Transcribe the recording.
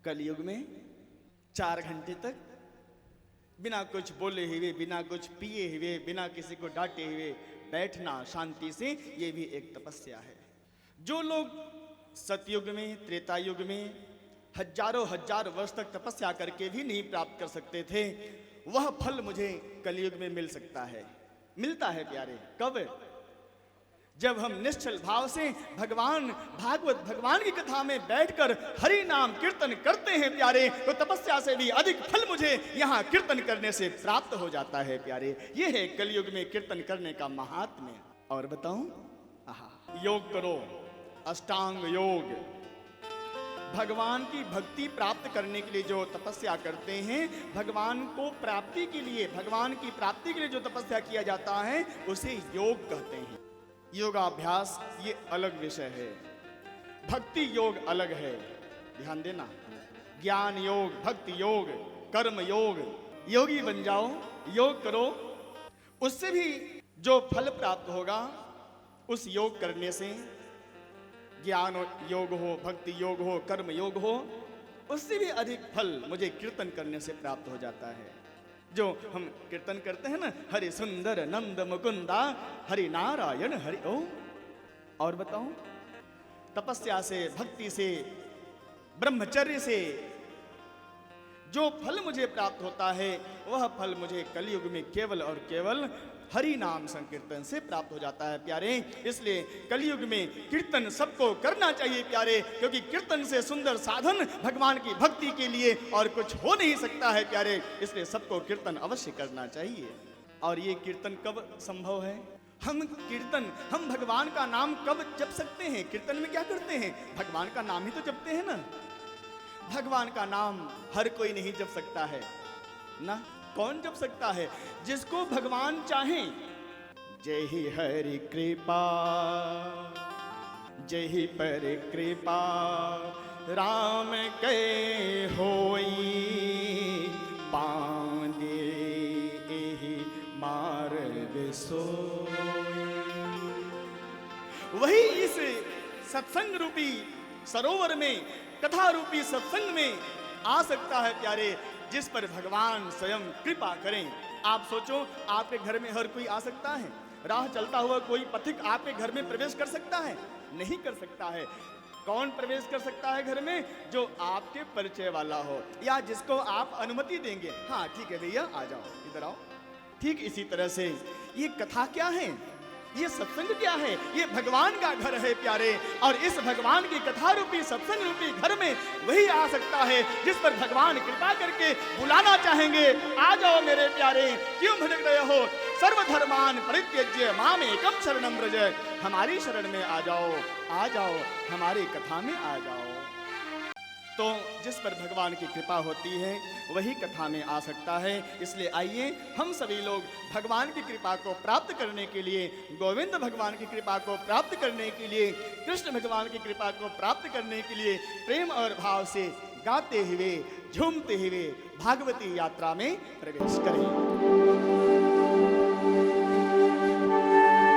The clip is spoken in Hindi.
कलयुग में 4 घंटे तक बिना कुछ बोले हुए, बिना कुछ पिए हुए, बिना किसी को डांटे हुए बैठना शांति से, ये भी एक तपस्या है। जो लोग सतयुग में, त्रेता युग में हजारों हजार वर्ष तक तपस्या करके भी नहीं प्राप्त कर सकते थे, वह फल मुझे कलयुग में मिल सकता है, मिलता है प्यारे। कब? जब हम निश्चल भाव से भगवान भागवत भगवान की कथा में बैठकर हरि नाम कीर्तन करते हैं प्यारे, तो तपस्या से भी अधिक फल मुझे यहाँ कीर्तन करने से प्राप्त हो जाता है प्यारे। ये है कलयुग में कीर्तन करने का महात्म्य। और बताऊं, योग करो, अष्टांग योग। भगवान की भक्ति प्राप्त करने के लिए जो तपस्या करते हैं, भगवान को प्राप्ति के लिए, भगवान की प्राप्ति के लिए जो तपस्या किया जाता है, उसे योग कहते हैं। योगाभ्यास ये अलग विषय है, भक्ति योग अलग है। ध्यान देना, ज्ञान योग, भक्ति योग, कर्म योग। योगी बन जाओ, योग करो, उससे भी जो फल प्राप्त होगा, उस योग करने से, ज्ञान योग हो, भक्ति योग हो, कर्म योग हो, उससे भी अधिक फल मुझे कीर्तन करने से प्राप्त हो जाता है। जो हम कीर्तन करते हैं ना, हरि सुंदर नंद मुकुंदा, हरि नारायण हरि ओम। और बताऊं, तपस्या से, भक्ति से, ब्रह्मचर्य से जो फल मुझे प्राप्त होता है, वह फल मुझे कलयुग में केवल और केवल हरि नाम संकीर्तन से प्राप्त हो जाता है प्यारे। इसलिए कलयुग में कीर्तन सबको करना चाहिए प्यारे, क्योंकि कीर्तन से सुंदर साधन भगवान की भक्ति के लिए और कुछ हो नहीं सकता है प्यारे। इसलिए सबको कीर्तन अवश्य करना चाहिए। और ये कीर्तन कब संभव है? हम भगवान का नाम कब जप सकते हैं? कीर्तन में क्या करते हैं? भगवान का नाम ही तो जपते हैं ना। भगवान का नाम हर कोई नहीं जप सकता है ना। कौन जप सकता है? जिसको भगवान चाहे। जय ही हरि कृपा, जय ही पर कृपा, राम के होई, पांदे एहि मार्ग सोई। वही इस सत्संग रूपी सरोवर में, कथा रूपी सत्संग में आ सकता है प्यारे, जिस पर भगवान स्वयं कृपा करें। आप सोचो, आपके घर में हर कोई आ सकता है? राह चलता हुआ कोई पथिक आपके घर में प्रवेश कर सकता है? नहीं कर सकता है। कौन प्रवेश कर सकता है घर में? जो आपके परिचय वाला हो, या जिसको आप अनुमति देंगे। हाँ ठीक है भैया, आ जाओ, इधर आओ। ठीक इसी तरह से ये कथा क्या है, ये सत्संग क्या है? ये भगवान का घर है प्यारे। और इस भगवान की कथा रूपी सत्संग रूपी घर में वही आ सकता है जिस पर भगवान कृपा करके बुलाना चाहेंगे। आ जाओ मेरे प्यारे, क्यों भटक रहे हो? सर्वधर्मान परित्यज्य माम एकम शरणम व्रज। हमारी शरण में आ जाओ, आ जाओ, हमारी कथा में आ जाओ। तो जिस पर भगवान की कृपा होती है वही कथा में आ सकता है। इसलिए आइए हम सभी लोग भगवान की कृपा को प्राप्त करने के लिए, गोविंद भगवान की कृपा को प्राप्त करने के लिए, कृष्ण भगवान की कृपा को प्राप्त करने के लिए प्रेम और भाव से गाते हुए, झूमते हुए भागवती यात्रा में प्रवेश करें।